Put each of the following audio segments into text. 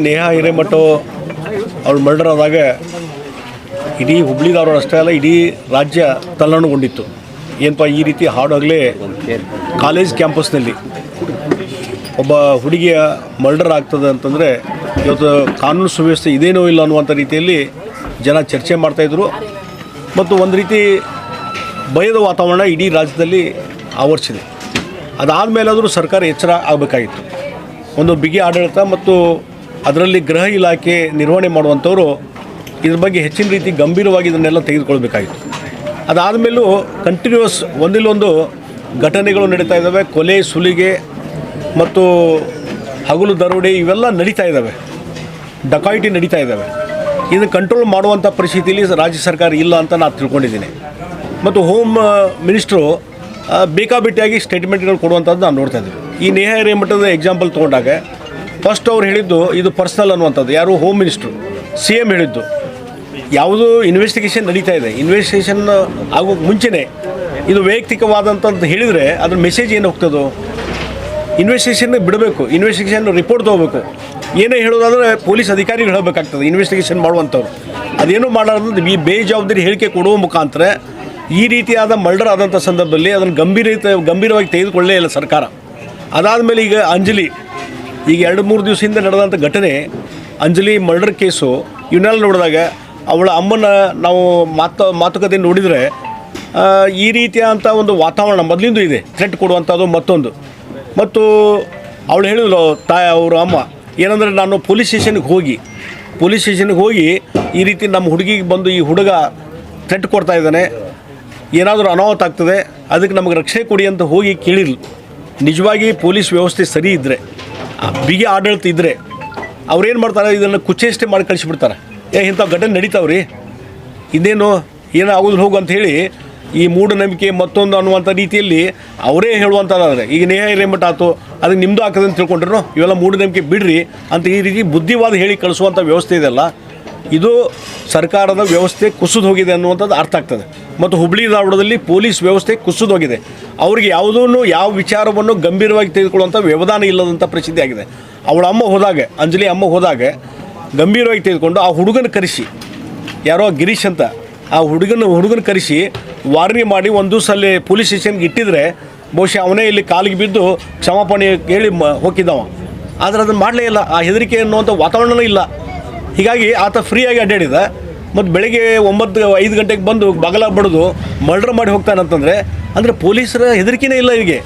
ನೇಹಾ ಹಿರೇಮಠ ಅವ್ರು ಮರ್ಡರ್ ಆದಾಗ ಇಡೀ ಹುಬ್ಳಿದವರು ಅಷ್ಟೇ ಅಲ್ಲ, ಇಡೀ ರಾಜ್ಯ ತಲ್ಲಣಗೊಂಡಿತ್ತು. ಏನಪ್ಪ ಈ ರೀತಿ ಹಾಡಾಗಲೇ ಕಾಲೇಜ್ ಕ್ಯಾಂಪಸ್ನಲ್ಲಿ ಒಬ್ಬ ಹುಡುಗಿಯ ಮರ್ಡರ್ ಆಗ್ತದೆ ಅಂತಂದರೆ ಇವತ್ತು ಕಾನೂನು ಸುವ್ಯವಸ್ಥೆ ಇದೇನೋ ಇಲ್ಲ ಅನ್ನುವಂಥ ರೀತಿಯಲ್ಲಿ ಜನ ಚರ್ಚೆ ಮಾಡ್ತಾಯಿದ್ರು. ಮತ್ತು ಒಂದು ರೀತಿ ಭಯದ ವಾತಾವರಣ ಇಡೀ ರಾಜ್ಯದಲ್ಲಿ ಆವರಿಸಿದೆ. ಅದಾದಮೇಲಾದರೂ ಸರ್ಕಾರ ಎಚ್ಚರ ಆಗಬೇಕಾಗಿತ್ತು. ಒಂದು ಬಿಗಿ ಆಡಳಿತ ಮತ್ತು ಅದರಲ್ಲಿ ಗೃಹ ಇಲಾಖೆ ನಿರ್ವಹಣೆ ಮಾಡುವಂಥವರು ಇದ್ರ ಬಗ್ಗೆ ಹೆಚ್ಚಿನ ರೀತಿ ಗಂಭೀರವಾಗಿ ಇದನ್ನೆಲ್ಲ ತೆಗೆದುಕೊಳ್ಬೇಕಾಗಿತ್ತು. ಅದಾದಮೇಲೂ ಕಂಟಿನ್ಯೂಸ್ ಒಂದಿಲ್ಲೊಂದು ಘಟನೆಗಳು ನಡೀತಾ ಇದ್ದಾವೆ. ಕೊಲೆ, ಸುಲಿಗೆ ಮತ್ತು ಹಗಲು ದರೋಡೆ ಇವೆಲ್ಲ ನಡೀತಾ ಇದ್ದಾವೆ, ಡಕಾಯಿಟಿ ನಡೀತಾ ಇದ್ದಾವೆ. ಇದನ್ನು ಕಂಟ್ರೋಲ್ ಮಾಡುವಂಥ ಪರಿಸ್ಥಿತಿಯಲ್ಲಿ ರಾಜ್ಯ ಸರ್ಕಾರ ಇಲ್ಲ ಅಂತ ನಾನು ತಿಳ್ಕೊಂಡಿದ್ದೀನಿ. ಮತ್ತು ಹೋಮ್ ಮಿನಿಸ್ಟ್ರು ಬೇಕಾಬಿಟ್ಟಿಯಾಗಿ ಸ್ಟೇಟ್ಮೆಂಟ್ಗಳು ಕೊಡುವಂಥದ್ದು ನಾನು ನೋಡ್ತಾ ಇದ್ದೀವಿ. ಈ ನೇಹಾ ಹಿರೇಮಠದ ಎಕ್ಸಾಂಪಲ್ ತೊಗೊಂಡಾಗ ಫಸ್ಟ್ ಅವ್ರು ಹೇಳಿದ್ದು ಇದು ಪರ್ಸ್ನಲ್ ಅನ್ನುವಂಥದ್ದು. ಯಾರು? ಹೋಮ್ ಮಿನಿಸ್ಟ್ರು, CM ಹೇಳಿದ್ದು. ಯಾವುದು ಇನ್ವೆಸ್ಟಿಗೇಷನ್ ನಡೀತಾ ಇದೆ, ಇನ್ವೆಸ್ಟಿಗೇಷನ್ ಆಗೋಕ್ಕೆ ಮುಂಚೆನೇ ಇದು ವೈಯಕ್ತಿಕವಾದಂಥದ್ದು ಹೇಳಿದರೆ ಅದ್ರ ಮೆಸೇಜ್ ಏನು ಹೋಗ್ತದೋ? ಇನ್ವೆಸ್ಟಿಗೇಷನ್ ಬಿಡಬೇಕು, ಇನ್ವೆಸ್ಟಿಗೇಷನ್ ರಿಪೋರ್ಟ್ ತೊಗೋಬೇಕು. ಏನೇ ಹೇಳೋದಾದರೆ ಪೊಲೀಸ್ ಅಧಿಕಾರಿಗಳು ಹೇಳಬೇಕಾಗ್ತದೆ ಇನ್ವೆಸ್ಟಿಗೇಷನ್ ಮಾಡುವಂಥವ್ರು. ಅದೇನೂ ಮಾಡಾರ್ದು ಈ ಬೇಜವಾಬ್ದಾರಿ ಹೇಳಿಕೆ ಕೊಡುವ ಮುಖಾಂತರ ಈ ರೀತಿಯಾದ ಮರ್ಡರ್ ಆದಂಥ ಸಂದರ್ಭದಲ್ಲಿ ಅದನ್ನು ಗಂಭೀರವಾಗಿ ತೆಗೆದುಕೊಳ್ಳೇ ಇಲ್ಲ ಸರ್ಕಾರ. ಅದಾದಮೇಲೆ ಈಗ ಅಂಜಲಿ, ಈಗ 2-3 ದಿವಸದಿಂದ ನಡೆದಂಥ ಘಟನೆ, ಅಂಜಲಿ ಮರ್ಡರ್ ಕೇಸು, ಇವನ್ನೆಲ್ಲ ನೋಡಿದಾಗ ಅವಳ ಅಮ್ಮನ ನಾವು ಮಾತುಕತೆ ನೋಡಿದರೆ ಈ ರೀತಿಯಾದಂಥ ಒಂದು ವಾತಾವರಣ ಮೊದಲಿಂದ ಇದೆ, ಥ್ರೆಟ್ ಕೊಡುವಂಥದ್ದು ಮತ್ತೊಂದು. ಮತ್ತು ಅವಳು ಹೇಳಿದ್ರು ಅವ್ರ ಅಮ್ಮ ಏನಂದರೆ, ನಾನು ಪೊಲೀಸ್ ಸ್ಟೇಷನ್ಗೆ ಹೋಗಿ ಈ ರೀತಿ ನಮ್ಮ ಹುಡುಗಿಗೆ ಬಂದು ಈ ಹುಡುಗ ಥ್ರೆಟ್ ಕೊಡ್ತಾ ಇದ್ದಾನೆ, ಏನಾದರೂ ಅನಾಹುತ ಆಗ್ತದೆ, ಅದಕ್ಕೆ ನಮಗೆ ರಕ್ಷಣೆ ಕೊಡಿ ಅಂತ ಹೋಗಿ ಕೇಳಿರ್ಲು. ನಿಜವಾಗಿ ಪೊಲೀಸ್ ವ್ಯವಸ್ಥೆ ಸರಿ ಇದ್ದರೆ, ಬಿಗಿ ಆಡಳಿತ ಇದ್ದರೆ ಅವ್ರೇನು ಮಾಡ್ತಾರೆ, ಇದನ್ನು ಕುಚ್ಚೇಷ್ಟೆ ಮಾಡಿ ಕಳಿಸಿಬಿಡ್ತಾರೆ. ಇಂಥ ಘಟನೆ ನಡೀತಾವ್ರಿ, ಇನ್ನೇನು ಏನೋ ಆಗೋದು ಹೋಗು ಅಂತ ಹೇಳಿ ಈ ಮೂಢನಂಬಿಕೆ ಮತ್ತೊಂದು ಅನ್ನುವಂಥ ರೀತಿಯಲ್ಲಿ ಅವರೇ ಹೇಳುವಂಥದ್ದಾದರೆ, ಈಗ ನೇಹಾ ಹಿರೇಮಠ ಆಯ್ತು ಅದಕ್ಕೆ ನಿಮ್ಮದು ಆಗ್ತದೆ ಅಂತ ತಿಳ್ಕೊಂಡ್ರು, ಇವೆಲ್ಲ ಮೂಢನಂಬಿಕೆ ಬಿಡ್ರಿ ಅಂತ ಈ ರೀತಿ ಬುದ್ಧಿವಾದ ಹೇಳಿ ಕಳಿಸುವಂಥ ವ್ಯವಸ್ಥೆ ಇದೆಯಲ್ಲ, ಇದು ಸರ್ಕಾರದ ವ್ಯವಸ್ಥೆ ಕುಸಿದು ಹೋಗಿದೆ ಅನ್ನುವಂಥದ್ದು ಅರ್ಥ ಆಗ್ತದೆ. ಮತ್ತು ಹುಬ್ಳಿ ಧಾರವಾಡದಲ್ಲಿ ಪೊಲೀಸ್ ವ್ಯವಸ್ಥೆ ಕುಸಿದು ಹೋಗಿದೆ. ಅವ್ರಿಗೆ ಯಾವುದೂ ಯಾವ ವಿಚಾರವನ್ನು ಗಂಭೀರವಾಗಿ ತೆಗೆದುಕೊಳ್ಳುವಂಥ ವ್ಯವಧಾನ ಇಲ್ಲದಂಥ ಪರಿಸ್ಥಿತಿ ಆಗಿದೆ. ಅವಳ ಅಮ್ಮ ಹೋದಾಗ, ಅಂಜಲಿ ಅಮ್ಮ ಹೋದಾಗ ಗಂಭೀರವಾಗಿ ತೆಗೆದುಕೊಂಡು ಆ ಹುಡುಗನ ಕರೆಸಿ, ಯಾರೋ ಗಿರೀಶ್ ಅಂತ ಆ ಹುಡುಗನ ಕರೆಸಿ ವಾರ್ನಿಂಗ್ ಮಾಡಿ ಒಂದು ದಿವಸ ಅಲ್ಲಿ ಪೊಲೀಸ್ ಸ್ಟೇಷನ್ಗೆ ಇಟ್ಟಿದ್ರೆ ಬಹುಶಃ ಅವನೇ ಇಲ್ಲಿ ಕಾಲಿಗೆ ಬಿದ್ದು ಕ್ಷಮಾಪಣೆ ಹೇಳಿ ಹೋಗಿದ್ದವ. ಆದರೆ ಅದನ್ನು ಮಾಡಲೇ ಇಲ್ಲ. ಆ ಹೆದರಿಕೆ ಅನ್ನುವಂಥ ವಾತಾವರಣವೂ ಇಲ್ಲ. ಹೀಗಾಗಿ ಆತ ಫ್ರೀಯಾಗಿ ಅಡ್ಡಾಡಿದ. ಮತ್ತು ಬೆಳಗ್ಗೆ 5 ಗಂಟೆಗೆ ಬಂದು ಬಗಲ ಬಡಿದು ಮರ್ಡರ್ ಮಾಡಿ ಹೋಗ್ತಾನಂತಂದರೆ ಅಂದರೆ ಪೊಲೀಸರ ಹೆದರಿಕೆನೇ ಇಲ್ಲ ಇವರಿಗೆ.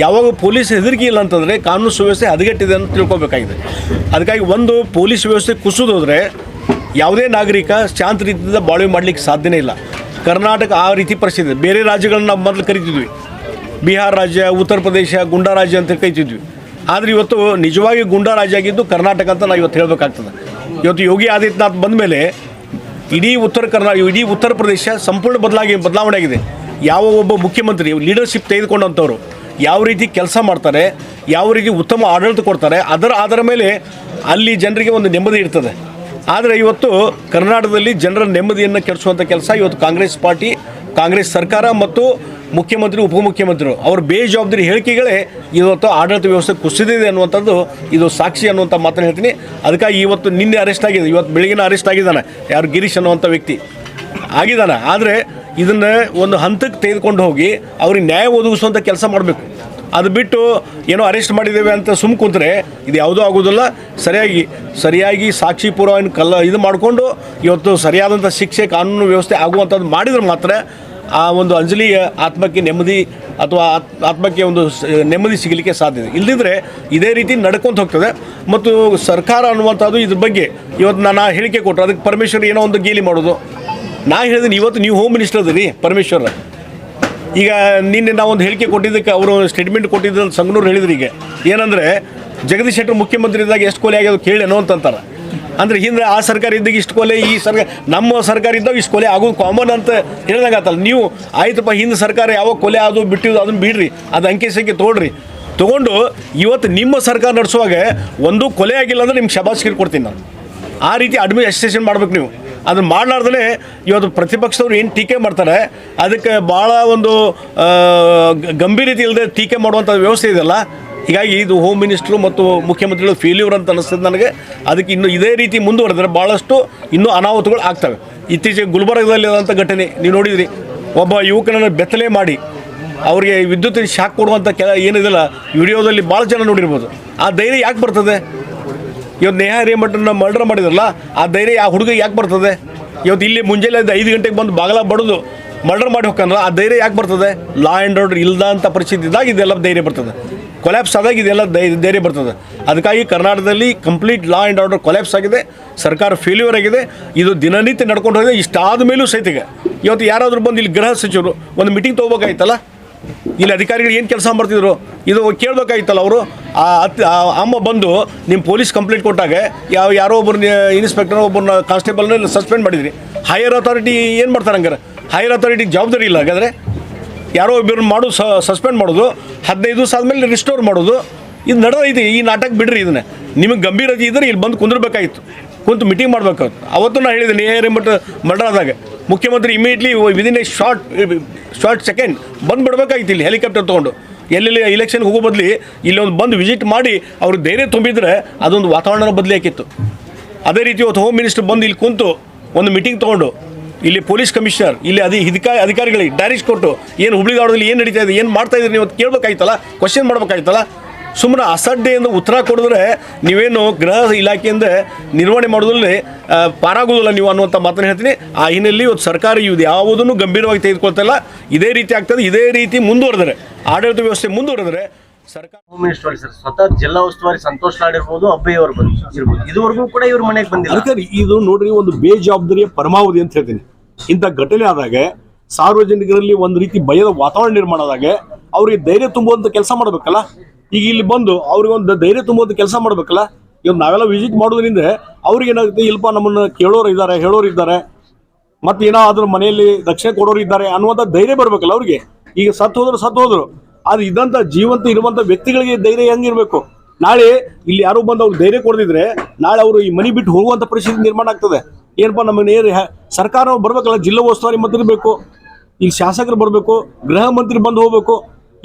ಯಾವಾಗ ಪೊಲೀಸ್ ಹೆದರಿಕೆ ಇಲ್ಲ ಅಂತಂದರೆ ಕಾನೂನು ಸುವ್ಯವಸ್ಥೆ ಹದಗೆಟ್ಟಿದೆ ಅಂತ ತಿಳ್ಕೊಬೇಕಾಗಿದೆ. ಅದಕ್ಕಾಗಿ ಒಂದು ಪೊಲೀಸ್ ವ್ಯವಸ್ಥೆ ಕುಸಿದೋದ್ರೆ ಯಾವುದೇ ನಾಗರಿಕ ಶಾಂತ ರೀತಿಯಿಂದ ಬಾಳ್ವೆ ಮಾಡಲಿಕ್ಕೆ ಸಾಧ್ಯನೇ ಇಲ್ಲ. ಕರ್ನಾಟಕ ಆ ರೀತಿ ಪರಿಸ್ಥಿತಿ. ಬೇರೆ ರಾಜ್ಯಗಳನ್ನ ನಾವು ಮೊದಲು ಕರಿತಿದ್ವಿ, ಬಿಹಾರ ರಾಜ್ಯ, ಉತ್ತರ ಪ್ರದೇಶ ಗುಂಡಾ ರಾಜ್ಯ ಅಂತ ಕರಿತಿದ್ವಿ. ಆದರೆ ಇವತ್ತು ನಿಜವಾಗಿ ಗುಂಡಾ ರಾಜ್ಯ ಆಗಿದ್ದು ಕರ್ನಾಟಕ ಅಂತ ನಾವು ಇವತ್ತು ಹೇಳಬೇಕಾಗ್ತದೆ. ಇವತ್ತು ಯೋಗಿ ಆದಿತ್ಯನಾಥ್ ಬಂದ ಮೇಲೆ ಇಡೀ ಉತ್ತರ ಪ್ರದೇಶ ಸಂಪೂರ್ಣ ಬದಲಾವಣೆ ಆಗಿದೆ. ಯಾವ ಒಬ್ಬ ಮುಖ್ಯಮಂತ್ರಿ ಲೀಡರ್ಶಿಪ್ ತೆಗೆದುಕೊಂಡಂಥವ್ರು ಯಾವ ರೀತಿ ಕೆಲಸ ಮಾಡ್ತಾರೆ, ಯಾವ ರೀತಿ ಉತ್ತಮ ಆಡಳಿತ ಕೊಡ್ತಾರೆ, ಅದರ ಮೇಲೆ ಅಲ್ಲಿ ಜನರಿಗೆ ಒಂದು ನೆಮ್ಮದಿ ಇರ್ತದೆ. ಆದರೆ ಇವತ್ತು ಕರ್ನಾಟಕದಲ್ಲಿ ಜನರ ನೆಮ್ಮದಿಯನ್ನು ಕೆಡಿಸುವಂಥ ಕೆಲಸ ಇವತ್ತು ಕಾಂಗ್ರೆಸ್ ಪಾರ್ಟಿ, ಕಾಂಗ್ರೆಸ್ ಸರ್ಕಾರ ಮತ್ತು ಮುಖ್ಯಮಂತ್ರಿ, ಉಪಮುಖ್ಯಮಂತ್ರಿಗಳು ಅವ್ರ ಬೇಜವಾಬ್ದಾರಿ ಹೇಳಿಕೆಗಳೇ ಇವತ್ತು ಆಡಳಿತ ವ್ಯವಸ್ಥೆ ಕುಸಿದಿದೆ ಅನ್ನುವಂಥದ್ದು ಇದು ಸಾಕ್ಷಿ ಅನ್ನುವಂಥ ಮಾತನ್ನು ಹೇಳ್ತೀನಿ. ಅದಕ್ಕಾಗಿ ಇವತ್ತು ನಿನ್ನೆ ಅರೆಸ್ಟ್ ಆಗಿದೆ, ಇವತ್ತು ಬೆಳಗಿನ ಅರೆಸ್ಟ್ ಆಗಿದ್ದಾನೆ ಯಾರು ಗಿರೀಶ್ ಅನ್ನುವಂಥ ವ್ಯಕ್ತಿ ಆಗಿದ್ದಾನೆ. ಆದರೆ ಇದನ್ನು ಒಂದು ಹಂತಕ್ಕೆ ತೆಗೆದುಕೊಂಡು ಹೋಗಿ ಅವ್ರಿಗೆ ನ್ಯಾಯ ಒದಗಿಸುವಂಥ ಕೆಲಸ ಮಾಡಬೇಕು. ಅದು ಬಿಟ್ಟು ಏನೋ ಅರೆಸ್ಟ್ ಮಾಡಿದ್ದೇವೆ ಅಂತ ಸುಮ್ಮ ಕುಂತರೆ ಇದು ಯಾವುದೂ ಆಗೋದಿಲ್ಲ. ಸರಿಯಾಗಿ ಸಾಕ್ಷಿ ಪೂರ್ವವನ್ನು ಇದು ಮಾಡಿಕೊಂಡು ಇವತ್ತು ಸರಿಯಾದಂಥ ಶಿಕ್ಷೆ, ಕಾನೂನು ವ್ಯವಸ್ಥೆ ಆಗುವಂಥದ್ದು ಮಾಡಿದ್ರೆ ಮಾತ್ರ ಆ ಒಂದು ಅಂಜಲಿಯ ಆತ್ಮಕ್ಕೆ ನೆಮ್ಮದಿ ಅಥವಾ ಆತ್ಮಕ್ಕೆ ಒಂದು ನೆಮ್ಮದಿ ಸಿಗಲಿಕ್ಕೆ ಸಾಧ್ಯ ಇದೆ. ಇಲ್ಲದಿದ್ದರೆ ಇದೇ ರೀತಿ ನಡ್ಕೊಂತ ಹೋಗ್ತದೆ. ಮತ್ತು ಸರ್ಕಾರ ಅನ್ನುವಂಥದ್ದು ಇದ್ರ ಬಗ್ಗೆ ಇವತ್ತು ನಾನು ಹೇಳಿಕೆ ಕೊಟ್ಟರೆ ಅದಕ್ಕೆ ಪರಮೇಶ್ವರ್ ಏನೋ ಒಂದು ಗೇಲಿ ಮಾಡೋದು. ನಾ ಹೇಳಿದ್ದೀನಿ, ಇವತ್ತು ನೀವು ಹೋಮ್ ಮಿನಿಸ್ಟರ್ ಅದೀರಿ ಪರಮೇಶ್ವರ. ಈಗ ನಿನ್ನೆ ನಾವೊಂದು ಹೇಳಿಕೆ ಕೊಟ್ಟಿದ್ದಕ್ಕೆ ಅವರು ಸ್ಟೇಟ್ಮೆಂಟ್ ಕೊಟ್ಟಿದ್ದ ಸಂಗನೂರು ಹೇಳಿದ್ರು. ಈಗ ಏನಂದರೆ ಜಗದೀಶ್ ಶೆಟ್ಟರ್ ಮುಖ್ಯಮಂತ್ರಿ ಇದ್ದಾಗ ಎಷ್ಟು ಕೊಲೆ ಆಗ್ಯೋದು ಕೇಳೇನೋ ಅಂತಂತಾರೆ. ಅಂದರೆ ಹಿಂದೆ ಆ ಸರ್ಕಾರ ಇದ್ದಾಗ ಇಷ್ಟು ಕೊಲೆ, ಈ ಸರ್ಕಾರ ನಮ್ಮ ಸರ್ಕಾರ ಇದ್ದಾಗ ಇಷ್ಟು ಕೊಲೆ ಆಗೋದು ಕಾಮನ್ ಅಂತ ಹೇಳಿದಾಗ ಆತಲ್ಲ. ನೀವು ಆಯ್ತಪ್ಪ ಹಿಂದೆ ಸರ್ಕಾರ ಯಾವಾಗ ಕೊಲೆ ಅದು ಬಿಟ್ಟಿದ್ದು ಅದನ್ನು ಬಿಡ್ರಿ, ಅದು ಅಂಕೆ ಸಂಖ್ಯೆ ತೊಗೊಂಡು ಇವತ್ತು ನಿಮ್ಮ ಸರ್ಕಾರ ನಡೆಸುವಾಗ ಒಂದು ಕೊಲೆ ಆಗಿಲ್ಲ ಅಂದರೆ ನಿಮ್ಗೆ ಶಬಾಷ್ಗಿರಿ ಕೊಡ್ತೀನಿ ನಾನು. ಆ ರೀತಿ ಅಡ್ಮಿನಿಸ್ಟ್ರೇಷನ್ ಮಾಡ್ಬೇಕು ನೀವು. ಅದನ್ನು ಮಾಡಲಾರ್ದೇ ಇವತ್ತು ಪ್ರತಿಪಕ್ಷದವ್ರು ಏನು ಟೀಕೆ ಮಾಡ್ತಾರೆ ಅದಕ್ಕೆ ಭಾಳ ಒಂದು ಗಂಭೀರತೆ ಇಲ್ಲದೆ ಟೀಕೆ ಮಾಡುವಂಥ ವ್ಯವಸ್ಥೆ ಇದೆಯಲ್ಲ, ಹೀಗಾಗಿ ಇದು ಹೋಮ್ ಮಿನಿಸ್ಟ್ರು ಮತ್ತು ಮುಖ್ಯಮಂತ್ರಿಗಳು ಫೇಲ್ಯೂರ್ ಅಂತ ಅನಿಸ್ತದೆ ನನಗೆ. ಅದಕ್ಕೆ ಇನ್ನು ಇದೇ ರೀತಿ ಮುಂದುವರೆದರೆ ಭಾಳಷ್ಟು ಇನ್ನೂ ಅನಾಹುತಗಳು ಆಗ್ತವೆ. ಇತ್ತೀಚೆಗೆ ಗುಲ್ಬರ್ಗದಲ್ಲಿ ಆದಂಥ ಘಟನೆ ನೀವು ನೋಡಿದ್ರಿ, ಒಬ್ಬ ಯುವಕನನ್ನು ಬೆತ್ತಲೆ ಮಾಡಿ ಅವರಿಗೆ ವಿದ್ಯುತ್ ಶಾಕ್ ಕೊಡುವಂಥ ಏನಿದೆಲ್ಲ ವಿಡಿಯೋದಲ್ಲಿ ಭಾಳ ಜನ ನೋಡಿರ್ಬೋದು. ಆ ಧೈರ್ಯ ಯಾಕೆ ಬರ್ತದೆ? ಇವತ್ತು ನೇಹಾ ಹಿರೇಮಠನ ಮರ್ಡರ್ ಮಾಡಿದ್ರಲ್ಲ, ಆ ಧೈರ್ಯ ಆ ಹುಡುಗ ಯಾಕೆ ಬರ್ತದೆ? ಇವತ್ತು ಇಲ್ಲಿ ಮುಂಜಾನೆ 5 ಗಂಟೆಗೆ ಬಂದು ಬಾಗಲ ಬಡದು ಮರ್ಡರ್ ಮಾಡಿ ಹೋಗ್ಕಂದ್ರೆ ಆ ಧೈರ್ಯ ಯಾಕೆ ಬರ್ತದೆ? ಲಾ ಆ್ಯಂಡ್ ಆರ್ಡರ್ ಇಲ್ಲದಂಥ ಪರಿಸ್ಥಿತಿ ಇದ್ದಾಗ ಇದೆಲ್ಲ ಧೈರ್ಯ ಬರ್ತದೆ, ಕೊಲ್ಯಾಪ್ಸ್ ಆದಾಗ ಇದೆಲ್ಲ ಧೈರ್ಯ ಬರ್ತದೆ. ಅದಕ್ಕಾಗಿ ಕರ್ನಾಟಕದಲ್ಲಿ complete law and order collapse ಆಗಿದೆ, ಸರ್ಕಾರ ಫೇಲ್ಯೂರ್ ಆಗಿದೆ. ಇದು ದಿನನಿತ್ಯ ನಡ್ಕೊಂಡು ಹೋಗಿದೆ. ಇಷ್ಟಾದ ಮೇಲೂ ಸಹಿತಿಗೆ ಇವತ್ತು ಯಾರಾದರೂ ಬಂದು ಇಲ್ಲಿ ಗೃಹ ಸಚಿವರು ಒಂದು ಮೀಟಿಂಗ್ ತೊಗೋಬೇಕಾಯ್ತಲ್ಲ, ಇಲ್ಲಿ ಅಧಿಕಾರಿಗಳು ಏನು ಕೆಲಸ ಮಾಡ್ತಿದ್ರು ಇದು ಕೇಳಬೇಕಾಗಿತ್ತಲ್ಲ. ಅವರು ಅಮ್ಮ ಬಂದು ನಿಮ್ಮ ಪೊಲೀಸ್ ಕಂಪ್ಲೇಂಟ್ ಕೊಟ್ಟಾಗ ಯಾರೋ ಒಬ್ಬರು ಇನ್ಸ್ಪೆಕ್ಟರ್ ಒಬ್ಬರನ್ನ ಕಾನ್ಸ್ಟೇಬಲ್ನ ಸಸ್ಪೆಂಡ್ ಮಾಡಿದ್ರಿ. ಹೈಯರ್ ಅಥಾರಿಟಿ ಏನು ಮಾಡ್ತಾರೆ ಹಂಗಾರೆ? ಹೈಯರ್ ಅಥಾರಿಟಿ ಜವಾಬ್ದಾರಿ ಇಲ್ಲ ಹಾಗಾದರೆ? ಯಾರೋ ಒಬ್ಬರನ್ನ ಮಾಡೋದು ಸಸ್ಪೆಂಡ್ ಮಾಡೋದು, 15 ದಿವಸ ಆದಮೇಲೆ ರಿಸ್ಟೋರ್ ಮಾಡೋದು, ಇದು ನಡೆದೈತಿ. ಈ ನಾಟಕ ಬಿಡ್ರಿ. ಇದನ್ನು ನಿಮಗೆ ಗಂಭೀರತೆ ಇದ್ದರೆ ಇಲ್ಲಿ ಬಂದು ಕುಂದಿರ್ಬೇಕಾಗಿತ್ತು, ಕುಂತು ಮೀಟಿಂಗ್ ಮಾಡ್ಬೇಕಾಗಿತ್ತು. ಅವತ್ತು ನಾನು ಹೇಳಿದೆ ನೇಹಾ ಹಿರೇಮಠ ಮರ್ಡರ್ ಆದಾಗ ಮುಖ್ಯಮಂತ್ರಿ immediately within a short second ಬಂದುಬಿಡ್ಬೇಕಾಗಿತ್ತು ಇಲ್ಲಿ ಹೆಲಿಕಾಪ್ಟರ್ ತೊಗೊಂಡು. ಎಲ್ಲೆಲ್ಲಿ ಇಲೆಕ್ಷನ್ಗೆ ಹೋಗೋ ಬದಲಿ ಇಲ್ಲೊಂದು ಬಂದು ವಿಸಿಟ್ ಮಾಡಿ ಅವ್ರಿಗೆ ಧೈರ್ಯ ತುಂಬಿದ್ರೆ ಅದೊಂದು ವಾತಾವರಣ ಬದಲಿ ಹಾಕಿತ್ತು. ಅದೇ ರೀತಿ ಇವತ್ತು ಹೋಮ್ ಮಿನಿಸ್ಟರ್ ಬಂದು ಇಲ್ಲಿ ಕುಂತು ಒಂದು ಮೀಟಿಂಗ್ ತೊಗೊಂಡು ಇಲ್ಲಿ ಪೊಲೀಸ್ ಕಮಿಷನರ್ ಇಲ್ಲಿ ಅಧಿಕಾರಿಗಳಿಗೆ ಡೈರೆಕ್ಟ್ ಕೊಟ್ಟು ಏನು ಹುಬ್ಳಿ ಧಾರವಾಡದಲ್ಲಿ ಏನು ನಡೀತಾ ಇದೆ, ಏನು ಮಾಡ್ತಾ ಇದ್ದೀರಿ ನೀವು ಕೇಳಬೇಕಾಯ್ತಲ್ಲ, ಕ್ವಶನ್ ಮಾಡಬೇಕಾಯ್ತಲ್ಲ. ಸುಮ್ಮನೆ ಅಸಡ್ಡೆಯಿಂದ ಉತ್ತರ ಕೊಡಿದ್ರೆ ನೀವೇನು ಗೃಹ ಇಲಾಖೆಯಿಂದ ನಿರ್ವಹಣೆ ಮಾಡೋದ್ರಲ್ಲಿ ಪಾರಾಗೋದಿಲ್ಲ ನೀವು ಅನ್ನುವಂಥ ಮಾತನ್ನು ಹೇಳ್ತೀನಿ. ಆ ಹಿನ್ನೆಲೆಯಲ್ಲಿ ಇವತ್ತು ಸರ್ಕಾರ ಇದು ಯಾವುದನ್ನು ಗಂಭೀರವಾಗಿ ತೆಗೆದುಕೊಳ್ತಿಲ್ಲ. ಇದೇ ರೀತಿ ಆಗ್ತದೆ. ಇದೇ ರೀತಿ ಮುಂದುವರೆದರೆ, ಆಡಳಿತ ವ್ಯವಸ್ಥೆ ಮುಂದುವರೆದರೆ ಸರ್ಕಾರ. ಹೋಮ್ ಮಿನಿಸ್ಟರ್ ಸರ್ ಸ್ವತಃ ಜಿಲ್ಲಾ ಉಸ್ತುವಾರಿ ಸಂತೋಷ್ ಲಾಡ್ ಇರ್ಬೋದು, ಅಬ್ಬಯ್ಯ ಅವರು ಬಂದಿರ್ಬೋದು, ಇದುವರೆಗೂ ಕೂಡ ಇವ್ರ ಮನೆಗೆ ಬಂದಿಲ್ಲ. ಅದಕ್ಕೆ ಇದು ನೋಡ್ರಿ, ಒಂದು ಬೇಜವಾಬ್ದಾರಿಯ ಪರಮಾವಧಿ ಅಂತ ಹೇಳ್ತೀನಿ. ಇಂಥ ಘಟನೆ ಆದಾಗ ಸಾರ್ವಜನಿಕರಲ್ಲಿ ಒಂದು ರೀತಿ ಭಯದ ವಾತಾವರಣ ನಿರ್ಮಾಣ ಆದಾಗ ಅವ್ರಿಗೆ ಧೈರ್ಯ ತುಂಬುವಂಥ ಕೆಲಸ ಮಾಡಬೇಕಲ್ಲ. ಈಗ ಇಲ್ಲಿ ಬಂದು ಅವ್ರಿಗೊಂದು ಧೈರ್ಯ ತುಂಬುವಂಥ ಕೆಲಸ ಮಾಡಬೇಕಲ್ಲ. ಇವತ್ತು ನಾವೆಲ್ಲ ವಿಸಿಟ್ ಮಾಡೋದ್ರಿಂದ ಅವ್ರಿಗೆ ಏನಾಗುತ್ತೆ, ಇಲ್ಪ ನಮ್ಮನ್ನು ಕೇಳೋರು ಇದ್ದಾರೆ, ಹೇಳೋರು ಇದ್ದಾರೆ, ಮತ್ತು ಏನಾದರೂ ಮನೆಯಲ್ಲಿ ರಕ್ಷಣೆ ಕೊಡೋರು ಇದ್ದಾರೆ ಅನ್ನುವಂಥ ಧೈರ್ಯ ಬರಬೇಕಲ್ಲ ಅವ್ರಿಗೆ. ಈಗ ಸತ್ತು ಹೋದ್ರು ಅದು ಇದ್ದಂಥ ಜೀವಂತ ಇರುವಂಥ ವ್ಯಕ್ತಿಗಳಿಗೆ ಧೈರ್ಯ ಹೆಂಗಿರಬೇಕು? ನಾಳೆ ಇಲ್ಲಿ ಯಾರೋ ಬಂದು ಅವ್ರಿಗೆ ಧೈರ್ಯ ಕೊಡದಿದ್ರೆ ನಾಳೆ ಅವರು ಈ ಮನೆ ಬಿಟ್ಟು ಹೋಗುವಂಥ ಪರಿಸ್ಥಿತಿ ನಿರ್ಮಾಣ ಆಗ್ತದೆ. ಏನಪ್ಪ, ನಮ್ಮ ಸರ್ಕಾರ ಬರ್ಬೇಕಲ್ಲ, ಜಿಲ್ಲಾ ಉಸ್ತುವಾರಿ ಮಂತ್ರಿ ಬೇಕು, ಇಲ್ಲಿ ಶಾಸಕರು ಬರಬೇಕು, ಗೃಹ ಮಂತ್ರಿ ಬಂದು ಹೋಗ್ಬೇಕು.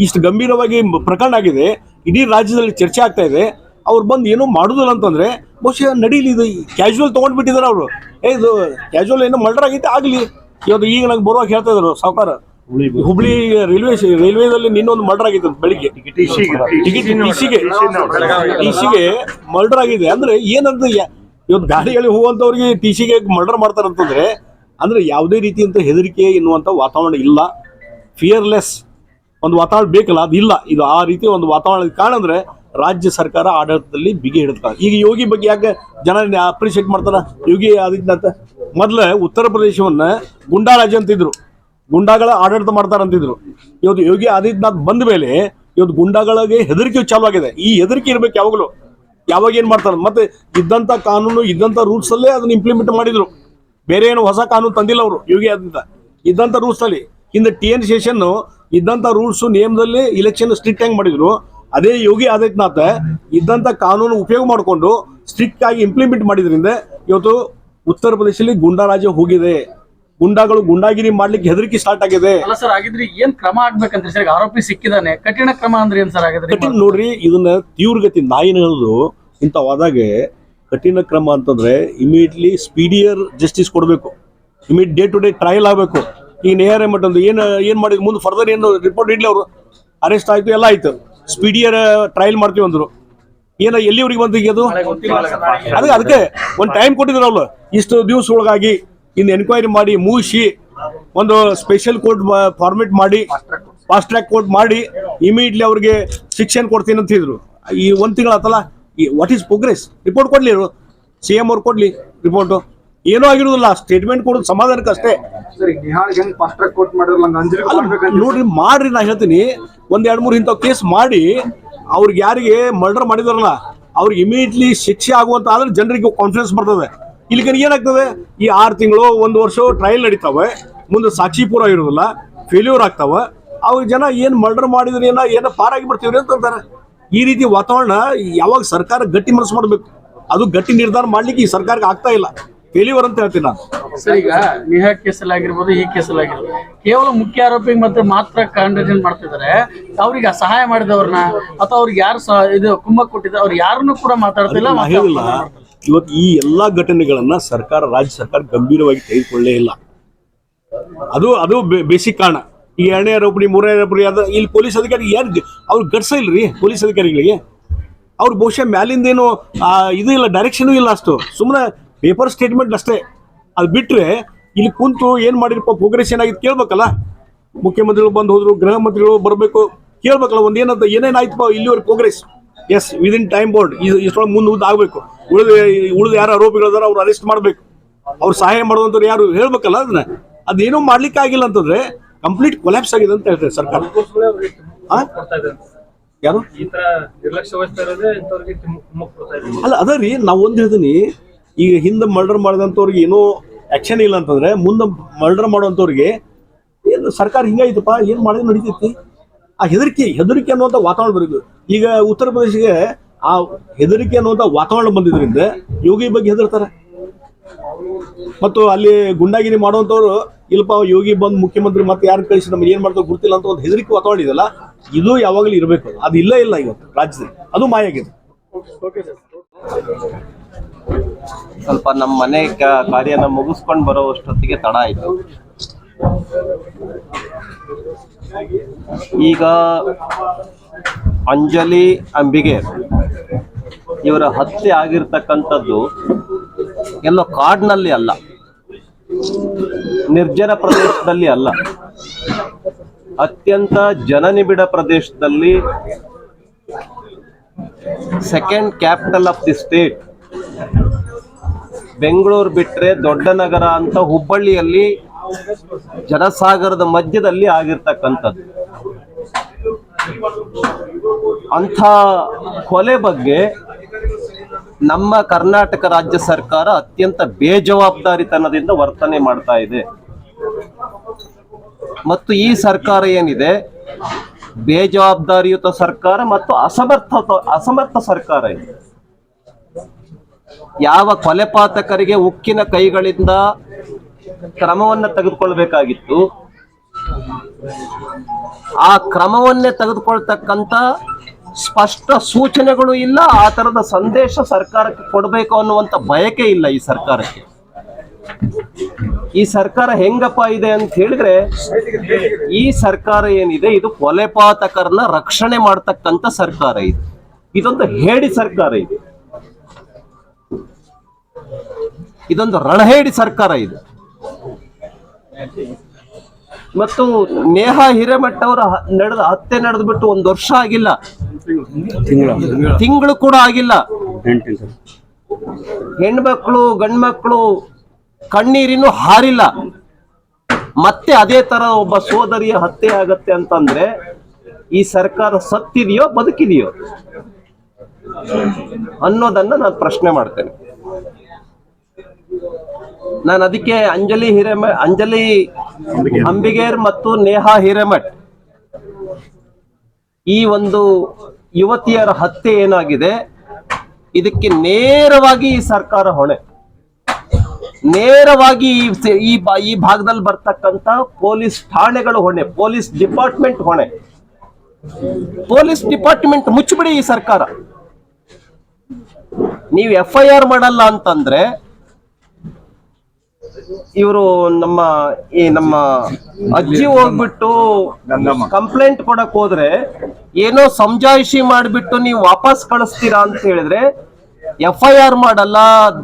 ಇಷ್ಟು ಗಂಭೀರವಾಗಿ ಪ್ರಕರಣ ಆಗಿದೆ, ಇಡೀ ರಾಜ್ಯದಲ್ಲಿ ಚರ್ಚೆ ಆಗ್ತಾ ಇದೆ. ಅವ್ರು ಬಂದು ಏನೋ ಮಾಡುದಿಲ್ಲ ಅಂತಂದ್ರೆ ಬಹುಶಃ ನಡೀಲಿ. ಇದು ಕ್ಯಾಶುವಲ್ ತೊಗೊಂಡ್ಬಿಟ್ಟಿದ್ದಾರೆ ಅವರು. ಇದು ಕ್ಯಾಶುವಲ್ ಏನೋ ಮರ್ಡರ್ ಆಗೈತೆ ಆಗಲಿ. ಇವತ್ತು ಈಗ ನಂಗೆ ಬರುವಾಗ ಹೇಳ್ತಾ ಇದ್ರು ಸಾವುಕಾರ, ಹುಬ್ಳಿ ರೈಲ್ವೇದಲ್ಲಿ ನಿನ್ನೊಂದು ಮರ್ಡರ್ ಆಗಿತ್ತು ಬೆಳಿಗ್ಗೆ, ಟಿಸಿಗೆ ಮರ್ಡರ್ ಆಗಿದೆ. ಅಂದ್ರೆ ಏನಂತ ಇವತ್ತು ಗಾಡಿಗಳಿಗೆ ಹೋಗುವಂಥವ್ರಿಗೆ ಟಿಸಿಗೆ ಮರ್ಡರ್ ಮಾಡ್ತಾರಂತಂದ್ರೆ ಅಂದ್ರೆ ಯಾವುದೇ ರೀತಿಯಂತ ಹೆದರಿಕೆ ಎನ್ನುವಂಥ ವಾತಾವರಣ ಇಲ್ಲ. ಫಿಯರ್ಲೆಸ್ ಒಂದು ವಾತಾವರಣ ಬೇಕಲ್ಲ, ಅದು ಇಲ್ಲ. ಇದು ಆ ರೀತಿ ಒಂದು ವಾತಾವರಣದ ಕಾರಣ ಅಂದ್ರೆ ರಾಜ್ಯ ಸರ್ಕಾರ ಆಡಳಿತದಲ್ಲಿ ಬಿಗಿ ಹಿಡಿತಾರೆ. ಈಗ ಯೋಗಿ ಬಗ್ಗೆ ಯಾಕೆ ಜನ ಅಪ್ರಿಷಿಯೇಟ್ ಮಾಡ್ತಾರ? ಯೋಗಿ ಆದಿತ್ಯನಾಥ್ ಮೊದಲು ಉತ್ತರ ಪ್ರದೇಶವನ್ನ ಗುಂಡಾ ರಾಜ್ಯ ಅಂತಿದ್ರು, ಗುಂಡಾಗಳ ಆಡಳಿತ ಮಾಡ್ತಾರಂತಿದ್ರು. ಇವತ್ತು ಯೋಗಿ ಆದಿತ್ಯನಾಥ್ ಬಂದ ಮೇಲೆ ಇವತ್ತು ಗುಂಡಾಗಳಿಗೆ ಹೆದರಿಕೆ ಚಾಲು ಆಗಿದೆ. ಈ ಹೆದರಿಕೆ ಇರ್ಬೇಕು ಯಾವಾಗಲೂ. ಯಾವಾಗ ಏನ್ ಮಾಡ್ತಾರೆ, ಮತ್ತೆ ಇದ್ದಂಥ ಕಾನೂನು ಇದ್ದಂಥ ರೂಲ್ಸ್ ಅಲ್ಲೇ ಅದನ್ನ ಇಂಪ್ಲಿಮೆಂಟ್ ಮಾಡಿದ್ರು. ಬೇರೆ ಏನು ಹೊಸ ಕಾನೂನು ತಂದಿಲ್ಲ ಅವರು. ಯೋಗಿ ಆದಿತ್ಯನಾಥ್ ಇದ್ದಂಥ ರೂಲ್ಸ್ ಅಲ್ಲಿ ಹಿಂದೆ TN ಶೇಷನ್ ಇದ್ದಂಥ ರೂಲ್ಸ್ ನಿಯಮದಲ್ಲಿ ಇಲೆಕ್ಷನ್ ಸ್ಟ್ರಿಕ್ಟ್ ಆಗಿ ಮಾಡಿದ್ರು. ಅದೇ ಯೋಗಿ ಆದಿತ್ಯನಾಥ್ ಇದ್ದಂಥ ಕಾನೂನು ಉಪಯೋಗ ಮಾಡಿಕೊಂಡು ಸ್ಟ್ರಿಕ್ಟ್ ಆಗಿ ಇಂಪ್ಲಿಮೆಂಟ್ ಮಾಡಿದ್ರಿಂದ ಇವತ್ತು ಉತ್ತರ ಪ್ರದೇಶದಲ್ಲಿ ಗುಂಡಾ ರಾಜ್ಯ ಹೋಗಿದೆ. ಗುಂಡಾಗಳು ಗುಂಡಾಗಿರಿ ಮಾಡ್ಲಿಕ್ಕೆ ಹೆದರಿಕೆ ಸ್ಟಾರ್ಟ್ ಆಗಿದೆ. ಅಲ್ಲ ಸರ್, ಆಗಿದ್ರೆ ಏನ್ ಕ್ರಮ ಆಗ್ಬೇಕಂತ ಸರ್? ಆರೋಪಿ ಸಿಕ್ಕಿದಾನೆ, ಕಠಿಣ ಕ್ರಮ ಅಂದ್ರೆ ಏನ್ ಸರ್ ಆಗಿದ್ರೆ? ಕಠಿಣ ನೋಡ್ರಿ, ಇದನ್ನ ತೀವ್ರಗತಿ ನಾಯಿನದು ಇಂಥವಾದಾಗ ಕಠಿಣ ಕ್ರಮ ಅಂತಂದ್ರೆ ಇಮಿಡಿಯೇಟ್ಲಿ ಸ್ಪೀಡಿಯರ್ ಜಸ್ಟಿಸ್ ಕೊಡಬೇಕು. Immediate day to day trial ಆಗಬೇಕು. ಈಗ ನೇಹಾ ಹಿರೇಮಠ ಏನ್ ಮಾಡಿದ್ರು, ಮುಂದೆ ಫರ್ದರ್ ಏನು ರಿಪೋರ್ಟ್ ಇಡ್ಲಿ, ಅವರು ಅರೆಸ್ಟ್ ಆಯ್ತು, ಎಲ್ಲ ಆಯ್ತು, ಸ್ಪೀಡಿಯರ್ ಟ್ರಯಲ್ ಮಾಡ್ತೀವಿ ಅಂದ್ರು. ಎಲ್ಲಿವರೆಗೆ ಬಂತು ಈಗ ಅದು? ಅದಕ್ಕೆ ಒಂದು ಟೈಮ್ ಕೊಟ್ಟಿದ್ರು ಅವ್ರು. ಇಷ್ಟು ದಿವಸ ಒಳಗಾಗಿ ಇನ್ನು ಎನ್ಕ್ವೈರಿ ಮಾಡಿ ಮುಗಿಸಿ ಒಂದು ಸ್ಪೆಷಲ್ ಕೋರ್ಟ್ ಫಾರ್ಮೇಟ್ ಮಾಡಿ ಫಾಸ್ಟ್ ಟ್ರ್ಯಾಕ್ ಕೋರ್ಟ್ ಮಾಡಿ ಇಮಿಡಿಯೇಟ್ಲಿ ಅವ್ರಿಗೆ ಶಿಕ್ಷೆ ಕೊಡ್ತೀನಿ ಅಂತ ಇದ್ರು. ಈ ಒಂದು ತಿಂಗಳು ಆತಲ್ಲ, ಈ ವಾಟ್ ಈಸ್ ಪ್ರೋಗ್ರೆಸ್? ರಿಪೋರ್ಟ್ ಕೊಡ್ಲಿ, CM ಅವ್ರು ಕೊಡ್ಲಿ ರಿಪೋರ್ಟು. ಏನೂ ಆಗಿರೋದಿಲ್ಲ, ಸ್ಟೇಟ್ಮೆಂಟ್ ಕೊಡೋದು ಸಮಾಧಾನಕ್ಕೆ ಅಷ್ಟೇ. ನೋಡ್ರಿ, ಮಾಡ್ರಿ, ನಾ ಹೇಳ್ತೀನಿ, 1-2-3 ಇಂಥ ಕೇಸ್ ಮಾಡಿ ಅವ್ರಿಗೆ ಯಾರಿಗೆ ಮರ್ಡರ್ ಮಾಡಿದಾರಲ್ಲ ಅವ್ರಿಗೆ ಇಮಿಡಿಯೇಟ್ಲಿ ಶಿಕ್ಷೆ ಆಗುವಂತ ಆದ್ರೆ ಜನರಿಗೆ ಕಾನ್ಫಿಡೆನ್ಸ್ ಬರ್ತದೆ. ಇಲ್ಲಿ ಏನಾಗ್ತದೆ, ಈ 6 ತಿಂಗಳು 1 ವರ್ಷ ಟ್ರಯಲ್ ನಡೀತಾವೆ, ಮುಂದೆ ಸಾಕ್ಷಿ ಪೂರ ಇರೋದಿಲ್ಲ, ಫೇಲ್ಯೂರ್ ಆಗ್ತಾವ. ಅವ್ರ ಜನ ಏನ್ ಮರ್ಡರ್ ಮಾಡಿದ್ರೆ ಏನೋ ಪಾರಾಗಿ ಬರ್ತೀವ್ರಿ ಅಂತಾರೆ. ಈ ರೀತಿ ವಾತಾವರಣ ಯಾವಾಗ ಸರ್ಕಾರ ಗಟ್ಟಿ ಮನಸ್ಸು ಮಾಡಬೇಕು, ಅದು ಗಟ್ಟಿ ನಿರ್ಧಾರ ಮಾಡ್ಲಿಕ್ಕೆ ಈ ಸರ್ಕಾರಕ್ಕೆ ಆಗ್ತಾ ಇಲ್ಲ. ಫೇಲ್ಯೂರ್ ಅಂತ ಹೇಳ್ತೀನಿ ನಾನು. ಸರ್ ಈಗ ನೇಹಾ ಕೇಸಲ್ಲಿ ಆಗಿರ್ಬೋದು, ಈ ಕೇಸಲ್ಲಿ ಆಗಿರ್ಬೋದು, ಕೇವಲ ಮುಖ್ಯ ಆರೋಪಿಗೆ ಮಾತ್ರ ಕಂಡೇಷನ್ ಮಾಡ್ತಿದ್ದಾರೆ. ಅವ್ರಿಗೆ ಸಹಾಯ ಮಾಡಿದವ್ರನ್ನ ಅಥವಾ ಅವ್ರಿಗೆ ಯಾರು ಇದು ಕುಮ್ಮಕ್ ಕೊಟ್ಟಿದ್ದಾರೆ ಅವ್ರು ಯಾರನ್ನು ಕೂಡ ಮಾತಾಡ್ತಿಲ್ಲ. ಇವತ್ತು ಈ ಎಲ್ಲಾ ಘಟನೆಗಳನ್ನ ರಾಜ್ಯ ಸರ್ಕಾರ ಗಂಭೀರವಾಗಿ ತೆಗೆದುಕೊಳ್ಳೇ ಇಲ್ಲ. ಅದು ಬೇಸಿಕ್ ಕಾರಣ. ಈ 2ನೇ ಆರೋಪಿ 3ನೇ ಆರೋಪಿ ಇಲ್ಲಿ ಪೊಲೀಸ್ ಅಧಿಕಾರಿ ಏನ್ ಅವ್ರು ಗಡ್ಸ ಇಲ್ರಿ ಪೊಲೀಸ್ ಅಧಿಕಾರಿಗಳಿಗೆ. ಅವ್ರು ಬಹುಶಃ ಮ್ಯಾಲಿಂದೇನು ಇದು ಇಲ್ಲ, ಡೈರೆಕ್ಷನ್ ಇಲ್ಲ, ಅಷ್ಟು ಸುಮ್ಮನೆ ಪೇಪರ್ ಸ್ಟೇಟ್ಮೆಂಟ್ ಅಷ್ಟೇ. ಅದು ಬಿಟ್ರೆ ಇಲ್ಲಿ ಕುಂತು ಏನ್ ಮಾಡಿರಪ್ಪ, ಪ್ರೋಗ್ರೆಸ್ ಏನಾಗಿತ್ತು ಕೇಳ್ಬೇಕಲ್ಲ. ಮುಖ್ಯಮಂತ್ರಿಗಳು ಬಂದು ಹೋದ್ರು, ಗೃಹ ಮಂತ್ರಿಗಳು ಬರಬೇಕು, ಕೇಳ್ಬೇಕಲ್ಲ ಏನೇನಾಯ್ತಪ್ಪ ಇಲ್ಲಿವರೆಗೆ progress. Yes, within time board ಇಷ್ಟೊಳಗೆ ಮುಂದೆ ಆಗ್ಬೇಕು. ಉಳಿದ ಯಾರು ಆರೋಪಿಗಳಿದಾರ ಅವ್ರು ಅರೆಸ್ಟ್ ಮಾಡ್ಬೇಕು. ಅವ್ರು ಸಹಾಯ ಮಾಡುವಂತವ್ರು ಯಾರು ಹೇಳ್ಬೇಕಲ್ಲ. ಅದೇನೋ ಮಾಡ್ಲಿಕ್ಕೆ ಆಗಿಲ್ಲ ಅಂತಂದ್ರೆ ಕಂಪ್ಲೀಟ್ ಕೊಲ್ಯಾಪ್ಸ್ ಆಗಿದೆ ಅಂತ ಹೇಳ್ತಾರೆ ಸರ್ಕಾರ. ಯಾರು ಅಲ್ಲ ಅದರಿ ನಾವು ಒಂದ್ ಹೇಳ್ತೀನಿ, ಈಗ ಹಿಂದೆ ಮರ್ಡರ್ ಮಾಡಿದಂಥವ್ರಿಗೆ ಏನೋ ಆಕ್ಷನ್ ಇಲ್ಲ ಅಂತಂದ್ರೆ ಮುಂದೆ ಮರ್ಡರ್ ಮಾಡುವಂಥವ್ರಿಗೆ ಏನು ಸರ್ಕಾರ ಹಿಂಗಾಯ್ತಪ್ಪ ಏನ್ ಮಾಡಿದ್ರೆ ನಡೀತೈತಿ. ಆ ಹೆದರಿಕೆ ಅನ್ನುವಂಥ ವಾತಾವರಣ ಬರೋದು. ಈಗ ಉತ್ತರ ಪ್ರದೇಶಕ್ಕೆ ಆ ಹೆದರಿಕೆ ಅನ್ನುವಂಥ ವಾತಾವರಣ ಬಂದಿದ್ರಿಂದ ಯೋಗಿ ಬಗ್ಗೆ ಹೆದರ್ತಾರೆ. ಮತ್ತು ಅಲ್ಲಿ ಗುಂಡಾಗಿರಿ ಮಾಡುವಂಥವ್ರು ಇಲ್ಲಪ್ಪ ಯೋಗಿ ಬಂದು ಮುಖ್ಯಮಂತ್ರಿ ಮತ್ತೆ ಯಾರು ಕಳಿಸಿ ನಮ್ಗೆ ಏನ್ ಮಾಡ್ತಾರೆ ಗೊತ್ತಿಲ್ಲ ಅಂತ ಒಂದು ಹೆದರಿಕೆ ವಾತಾವರಣ ಇದೆಯಲ್ಲ, ಇದು ಯಾವಾಗಲೂ ಇರಬೇಕು. ಅದು ಇಲ್ಲ ಇವತ್ತು ರಾಜ್ಯದಲ್ಲಿ, ಅದು ಮಾಯ ಆಗಿದೆ. ಸ್ವಲ್ಪ ನಮ್ಮ ಮನೆ ಕಾರ್ಯನ ಮುಗಿಸ್ಕೊಂಡು ಬರೋವಷ್ಟೊತ್ತಿಗೆ ತಡ ಆಯ್ತು. ಈಗ ಅಂಜಲಿ ಅಂಬಿಗೆ ಇವರ ಹತ್ಯೆ ಆಗಿರ್ತಕ್ಕಂಥದ್ದು ಎಲ್ಲೋ ಕಾಡಿನಲ್ಲಿ ಅಲ್ಲ, ನಿರ್ಜನ ಪ್ರದೇಶದಲ್ಲಿ ಅಲ್ಲ, ಅತ್ಯಂತ ಜನನಿಬಿಡ ಪ್ರದೇಶದಲ್ಲಿ, second capital of the state Bengaluru ಬಿಟ್ರೆ ದೊಡ್ಡ ನಗರ ಅಂತ ಹುಬ್ಬಳ್ಳಿಯಲ್ಲಿ ಜನಸಾಗರದ ಮಧ್ಯದಲ್ಲಿ ಆಗಿರ್ತಕ್ಕಂಥದ್ದು. ಅಂಥ ಕೊಲೆ ಬಗ್ಗೆ ನಮ್ಮ ಕರ್ನಾಟಕ ರಾಜ್ಯ ಸರ್ಕಾರ ಅತ್ಯಂತ ಬೇಜವಾಬ್ದಾರಿತನದಿಂದ ವರ್ತನೆ ಮಾಡ್ತಾ ಇದೆ. ಮತ್ತು ಈ ಸರ್ಕಾರ ಏನಿದೆ ಬೇಜವಾಬ್ದಾರಿಯುತ ಸರ್ಕಾರ ಮತ್ತು ಅಸಮರ್ಥ ಸರ್ಕಾರ ಇದೆ. ಯಾವ ಕೊಲೆಪಾತಕರಿಗೆ ಉಕ್ಕಿನ ಕೈಗಳಿಂದ ಕ್ರಮವನ್ನು ತೆಗೆದುಕೊಳ್ಬೇಕಾಗಿತ್ತು ಆ ಕ್ರಮವನ್ನೇ ತೆಗೆದುಕೊಳ್ತಕ್ಕಂಥ ಸ್ಪಷ್ಟ ಸೂಚನೆಗಳು ಇಲ್ಲ. ಆ ತರದ ಸಂದೇಶ ಸರ್ಕಾರಕ್ಕೆ ಕೊಡಬೇಕು ಅನ್ನುವಂಥ ಬಯಕೆ ಇಲ್ಲ ಈ ಸರ್ಕಾರಕ್ಕೆ. ಈ ಸರ್ಕಾರ ಹೆಂಗಪ್ಪ ಇದೆ ಅಂತ ಹೇಳಿದ್ರೆ, ಈ ಸರ್ಕಾರ ಏನಿದೆ ಇದು ಕೊಲೆಪಾತಕರನ್ನ ರಕ್ಷಣೆ ಮಾಡ್ತಕ್ಕಂಥ ಸರ್ಕಾರ ಇದು. ಇದೊಂದು ಹೇಡಿ ಸರ್ಕಾರ ಇದು, ಇದೊಂದು ರಣಹೇಡಿ ಸರ್ಕಾರ ಇದು. ಮತ್ತು ನೇಹಾ ಹಿರೇಮಠ ಅವರ ಹತ್ಯೆ ನಡೆದು ಬಿಟ್ಟು 1 ವರ್ಷ ಆಗಿಲ್ಲ, ತಿಂಗಳು ಕೂಡ ಆಗಿಲ್ಲ. ಹೆಣ್ಮಕ್ಳು ಗಂಡ್ಮಕ್ಳು ಕಣ್ಣೀರಿನೂ ಹಾರಿಲ್ಲ. ಮತ್ತೆ ಅದೇ ತರ ಒಬ್ಬ ಸೋದರಿಯ ಹತ್ಯೆ ಆಗತ್ತೆ ಅಂತಂದ್ರೆ ಈ ಸರ್ಕಾರ ಸತ್ತಿದೆಯೋ ಬದುಕಿದೆಯೋ ಅನ್ನೋದನ್ನ ನಾನು ಪ್ರಶ್ನೆ ಮಾಡ್ತೇನೆ. ನಾನು ಅದಕ್ಕೆ ಅಂಜಲಿ ಅಂಬಿಗೇರ್ ಮತ್ತು ನೇಹಾ ಹಿರೇಮಠ್ ಈ ಒಂದು ಯುವತಿಯರ ಹತ್ಯೆ ಏನಾಗಿದೆ ಇದಕ್ಕೆ ನೇರವಾಗಿ ಈ ಸರ್ಕಾರ ಹೊಣೆ, ನೇರವಾಗಿ ಈ ಭಾಗದಲ್ಲಿ ಬರ್ತಕ್ಕಂಥ ಪೊಲೀಸ್ ಠಾಣೆಗಳು ಹೊಣೆ, ಪೊಲೀಸ್ ಡಿಪಾರ್ಟ್ಮೆಂಟ್ ಹೊಣೆ. ಪೊಲೀಸ್ ಡಿಪಾರ್ಟ್ಮೆಂಟ್ ಮುಚ್ಚಿಬಿಡಿ ಈ ಸರ್ಕಾರ. ನೀವು FIR ಮಾಡಲ್ಲ ಅಂತಂದ್ರೆ ಇವರು ನಮ್ಮ ಅಜ್ಜಿ ಹೋಗ್ಬಿಟ್ಟು ಕಂಪ್ಲೇಂಟ್ ಕೊಡಕ್ ಹೋದ್ರೆ ಏನೋ ಸಮಜಾಯಿಷಿ ಮಾಡಿಬಿಟ್ಟು ನೀವು ವಾಪಸ್ ಕಳಿಸ್ತೀರಾ ಅಂತ ಹೇಳಿದ್ರೆ, FIR ಮಾಡಲ್ಲ,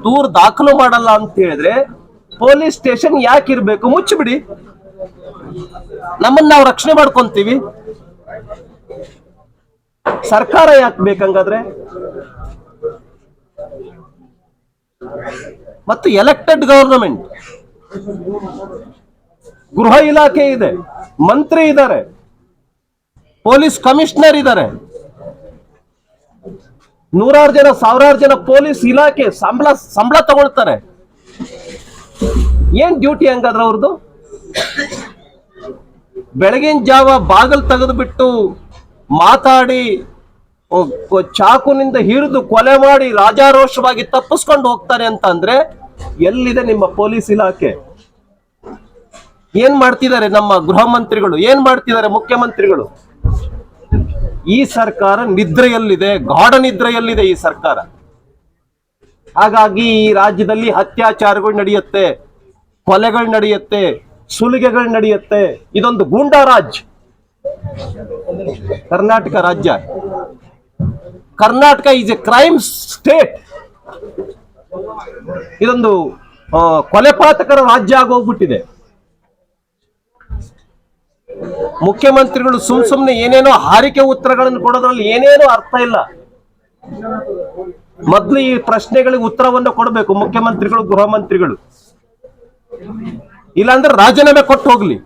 ದೂರು ದಾಖಲು ಮಾಡಲ್ಲ ಅಂತ ಹೇಳಿದ್ರೆ ಪೊಲೀಸ್ ಸ್ಟೇಷನ್ ಯಾಕಿರ್ಬೇಕು? ಮುಚ್ಚಿಬಿಡಿ, ನಮ್ಮನ್ನ ನಾವು ರಕ್ಷಣೆ ಮಾಡ್ಕೊಂತೀವಿ. ಸರ್ಕಾರ ಯಾಕೆ ಬೇಕಂಗಾದ್ರೆ? ಮತ್ತು ಎಲೆಕ್ಟೆಡ್ ಗವರ್ನಮೆಂಟ್, ಗೃಹ ಇಲಾಖೆ ಇದೆ, ಮಂತ್ರಿ ಇದ್ದಾರೆ, ಪೊಲೀಸ್ ಕಮಿಷನರ್ ಇದ್ದಾರೆ, 100 ಜನ 1000 ಜನ ಪೊಲೀಸ್ ಇಲಾಖೆ ಸಂಬಳ ತಗೊಳ್ತಾರೆ. ಏನ್ ಡ್ಯೂಟಿ ಹಂಗಾದ್ರೆ ಅವ್ರದ್ದು? ಬೆಳಗಿನ ಜಾವ ಬಾಗಿಲು ತೆಗೆದು ಬಿಟ್ಟು ಮಾತಾಡಿ ಚಾಕುನಿಂದ ಹಿರಿದು ಕೊಲೆ ಮಾಡಿ ರಾಜಾರೋಷವಾಗಿ ತಪ್ಪಿಸ್ಕೊಂಡು ಹೋಗ್ತಾರೆ ಅಂತ ಅಂದ್ರೆ ಎಲ್ಲಿದೆ ನಿಮ್ಮ ಪೊಲೀಸ್ ಇಲಾಖೆ? ಏನ್ ಮಾಡ್ತಿದ್ದಾರೆ ನಮ್ಮ ಗೃಹ ಮಂತ್ರಿಗಳು? ಏನ್ ಮಾಡ್ತಿದ್ದಾರೆ ಮುಖ್ಯಮಂತ್ರಿಗಳು? ಈ ಸರ್ಕಾರ ನಿದ್ರೆಯಲ್ಲಿದೆ, ಗಾಢ ನಿದ್ರೆಯಲ್ಲಿದೆ ಈ ಸರ್ಕಾರ. ಹಾಗಾಗಿ ಈ ರಾಜ್ಯದಲ್ಲಿ ಅತ್ಯಾಚಾರಗಳು ನಡೆಯುತ್ತೆ, ಕೊಲೆಗಳು ನಡೆಯುತ್ತೆ, ಸುಲಿಗೆಗಳು ನಡೆಯುತ್ತೆ. ಇದೊಂದು ಗೂಂಡಾ ರಾಜ್ ಕರ್ನಾಟಕ ರಾಜ್ಯ. Karnataka is A crime state. ಇದೊಂದು ಕೊಲೆಪಾತಕರ ರಾಜ್ಯ ಆಗೋಗ್ಬಿಟ್ಟಿದೆ. ಮುಖ್ಯಮಂತ್ರಿಗಳು ಸುಮ್ನೆ ಏನೇನೋ ಹಾರಿಕೆ ಉತ್ತರಗಳನ್ನು ಕೊಡೋದ್ರಲ್ಲಿ ಏನೇನೋ ಅರ್ಥ ಇಲ್ಲ. ಮೊದಲು ಈ ಪ್ರಶ್ನೆಗಳಿಗೆ ಉತ್ತರವನ್ನು ಕೊಡಬೇಕು ಮುಖ್ಯಮಂತ್ರಿಗಳು, ಗೃಹ ಮಂತ್ರಿಗಳು. ಇಲ್ಲಾಂದ್ರೆ ರಾಜೀನಾಮೆ ಕೊಟ್ಟು ಹೋಗ್ಲಿ.